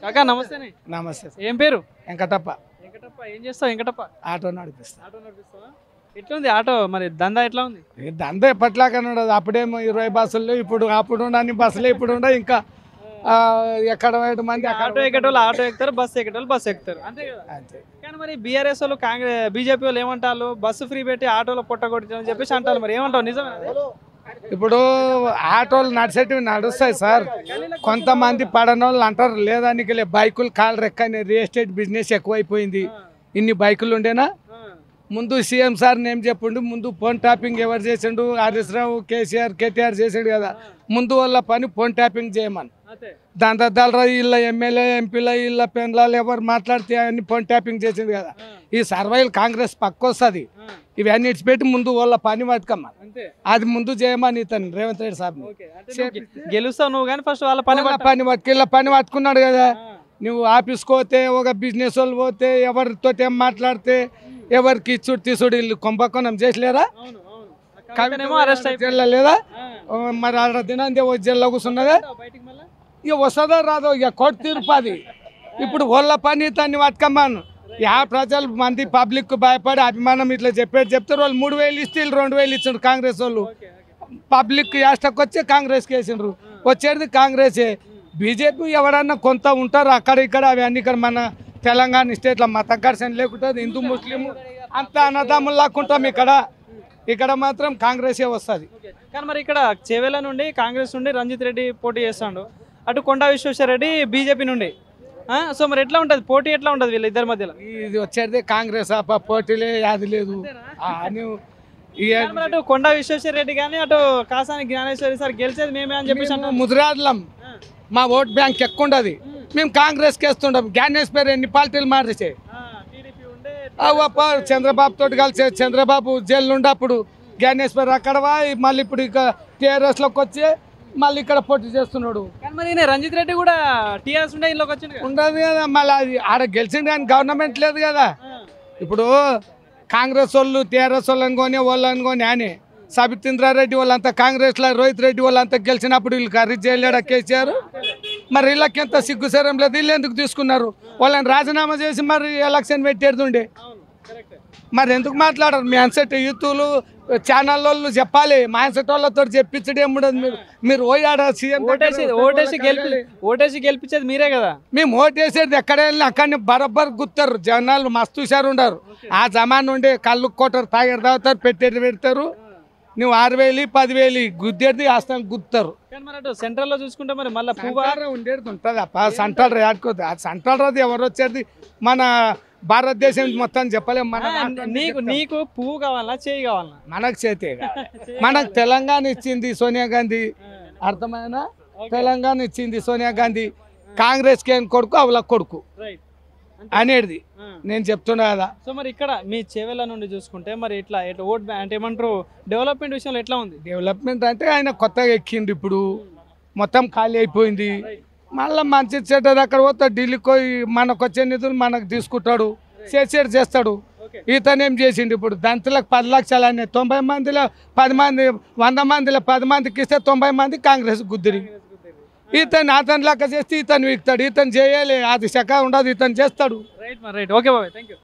కాకా నమస్తేనే. నమస్తే. ఏం పేరు? వెంకటప్ప. వెంకటప్ప ఏం చేస్తావు? వెంకటప్ప ఆటో నడిపిస్తా. ఆటో నడిపిస్తావా? ఎట్లుంది ఆటో మరి దందా ఎట్లా ఉంది? దందా ఎప్పట్లాగా ఉండదు. అప్పుడేమో 20 బస్సులు, ఇప్పుడు అప్పుడు అన్ని బస్సులు ఇప్పుడు ఉండవు. ఇంకా ఎక్కడ మంది ఆటో ఎక్కేటోళ్ళు ఆటో ఎక్కుతారు, బస్సు ఎక్కేటోళ్ళు బస్సు ఎక్కుతారు, అంతే కదా. అంతే. కానీ మరి బీఆర్ఎస్ వాళ్ళు బీజేపీ వాళ్ళు ఏమంటారు? బస్సు ఫ్రీ పెట్టి ఆటోలో పొట్టగొట్టిందని చెప్పేసి అంటారు. మరి ఏమంటావు? నిజమే? ఇప్పుడు ఆటోలు నడిచేటివి నడుస్తాయి సార్. కొంతమంది పడనోళ్ళు అంటారు లేదానికి బైకులు కాలు రెక్కని రియల్ ఎస్టేట్ బిజినెస్ ఎక్కువైపోయింది. ఇన్ని బైకులు ఉండేనా? ముందు సీఎం సార్ ఏం చెప్పిండు, ముందు ఫోన్ ట్యాపింగ్ ఎవరు చేసిండు? హరీష్ రావు, కేసీఆర్, కేటీఆర్ చేసిండు కదా. ముందు వాళ్ళ పని ఫోన్ ట్యాపింగ్ చేయమని. దాని తర్వాత వీళ్ళ ఎమ్మెల్యే ఎంపీల వీళ్ళ పెన్లాలు ఎవరు మాట్లాడితే అన్ని ఫోన్ ట్యాపింగ్ చేసిండు కదా. ఈ సర్వైల్ కాంగ్రెస్ పక్క వస్తుంది. ఇవన్నీ ఇచ్చిపెట్టి ముందు వాళ్ళ పని పట్టుకమ్మా, అది ముందు చేయమని ఇతను రేవంత్ రెడ్డి సార్ గెలుస్తావు నువ్వు, కానీ ఫస్ట్ వాళ్ళ పని పట్టుకు ఇలా పని పట్టుకున్నాడు కదా. నువ్వు ఆఫీస్కి పోతే ఒక బిజినెస్ వాళ్ళు పోతే ఎవరితో ఏం మాట్లాడితే ఎవరికి ఇచ్చుడు తీసుడు వీళ్ళు కుంభకోణం చేసలేరా? లేదా మరి ఆడ దినందే జైల్లో కూర్చున్నదా? ఇక వస్తుందో రాదో ఇక కోటి తీర్పాది. ఇప్పుడు వాళ్ళ పని తన్ని పట్టుకమ్మాను. ప్రజలు మంది పబ్లిక్ భయపడి అభిమానం ఇట్లా చెప్తారు. వాళ్ళు 3000 ఇస్తే 2000 ఇచ్చిండ్రు కాంగ్రెస్ వాళ్ళు. పబ్లిక్ యాస్టకు వచ్చి కాంగ్రెస్కి వేసిండ్రు. వచ్చేది కాంగ్రెసే. బీజేపీ ఎవరన్నా కొంత ఉంటారు అక్కడ ఇక్కడ. అవన్నీ ఇక్కడ మన తెలంగాణ స్టేట్లో మతం కర్షణ లేకుంటుంది. హిందూ ముస్లిం అంతా అన్నదమ్ములు లాక్కుంటాం. ఇక్కడ మాత్రం కాంగ్రెసే వస్తుంది. కానీ మరి ఇక్కడ చేవెళ్ళ నుండి కాంగ్రెస్ నుండి రంజిత్ రెడ్డి పోటీ చేస్తాడు, అటు కొండా విశ్వేశ్వర రెడ్డి బీజేపీ నుండి. సో మరి ఎట్లా ఉంటుంది పోటీ? ఎట్లా ఉంటుంది వీళ్ళ ఇద్దరి మధ్యలో? ఇది వచ్చేది కాంగ్రెస్ పోటీలే, అది లేదు. అటు కొండా విశ్వేశ్వర రెడ్డి కానీ అటు కాసాని జ్ఞానేశ్వరి సార్ గెలిచేది మేమే అని చెప్పేసి ముదిరాజులం. మా ఓట్ బ్యాంక్ ఎక్కువ ఉండదు. మేము కాంగ్రెస్కి వేస్తుంటాం. జ్ఞానేశ్వరి ఎన్ని పార్టీలు మారితే చంద్రబాబు తోటి కలిసి చంద్రబాబు జైలు ఉండప్పుడు జ్ఞానేశ్వరి అక్కడ మళ్ళీ ఇప్పుడు ఇక టీఆర్ఎస్ లోకి వచ్చి మళ్ళీ ఇక్కడ పోటీ చేస్తున్నాడు. రంజిత్ రెడ్డి కూడా టీఆర్ఎస్ ఉండదు కదా. మళ్ళీ అది ఆడ గెలిచింది కానీ గవర్నమెంట్ లేదు కదా. ఇప్పుడు కాంగ్రెస్ వాళ్ళు టీఆర్ఎస్ వాళ్ళు అనుకోని వాళ్ళు అనుకోని అని సబితేంద్రారెడ్డి వాళ్ళంతా కాంగ్రెస్లో, రోహిత్ రెడ్డి వాళ్ళంతా గెలిచినప్పుడు వీళ్ళకి అరెస్ట్ చేయలేడా కేసీఆర్? మరి వీళ్ళకి ఎంత సిగ్గుసరం లేదు. వీళ్ళు ఎందుకు తీసుకున్నారు? వాళ్ళని రాజీనామా చేసి మరి ఎలక్షన్ పెట్టేడుండే. మరి ఎందుకు మాట్లాడరు? మీ అన్సెట్ యూతులు ఛానల్ వాళ్ళు చెప్పాలి. మా అన్సెట్ వాళ్ళతో చెప్పించడం ఏముండదు. మీరు ఓయాడ సీఎం ఓటేసి గెలిపించేది మీరే కదా. మేము ఓటేసేది ఎక్కడ వెళ్ళినా అక్కడిని బరబ్బర్ గుర్తారు. జనాలు మస్తు హుషారు ఉండరు. ఆ జమాన్ నుండి కళ్ళు కొట్టరు, తాగరు, తాగుతారు, పెడతారు. నువ్వు 6000 10,000 గుద్దేది ఆస్థానం గుర్తారు. సెంట్రల్ లో చూసుకుంటే మరి మళ్ళీ ఉండేది ఉంటుంది అప్ప. సెంట్రల్ రాడుకోదు. అది సెంట్రల్ రాదు. ఎవరు వచ్చేది మన భారతదేశం మొత్తం చెప్పలేము. నీకు పువ్వు కావాలా చేయి కావాలా? మనకు చేతే. మనకు తెలంగాణ ఇచ్చింది సోనియా గాంధీ. అర్థమైనా? తెలంగాణ ఇచ్చింది సోనియా గాంధీ. కాంగ్రెస్కి ఏం కొడుకు అవల కొడుకు అనేది నేను చెప్తున్నా కదా. సో మరి ఇక్కడ మీ చేవెళ్ళ నుండి చూసుకుంటే మరి ఇట్లా ఓట్ అంటే ఏమంటారు డెవలప్మెంట్ విషయంలో ఎట్లా ఉంది? డెవలప్మెంట్ అంటే ఆయన కొత్తగా ఎక్కిండు. ఇప్పుడు మొత్తం ఖాళీ అయిపోయింది. మళ్ళీ మంచి చెడ్డది అక్కడ పోతే ఢిల్లీకి పోయి మనకు వచ్చే నిధులు మనకు తీసుకుంటాడు, చేస్తాడు. ఇతను ఏం చేసిండు? ఇప్పుడు దంతులకు 10 లక్షలు అని 90 మందిలో 10 మంది, 100 మందిలో 10 మందికి ఇస్తే 90 మంది కాంగ్రెస్ గుద్దిరి. అతను లెక్క చేస్తే ఇతను వీక్తాడు. ఇతను చేయాలి. అది శక ఉండదు, ఇతను చేస్తాడు. రైట్ ఓకే బాబాయ్, థ్యాంక్ యూ.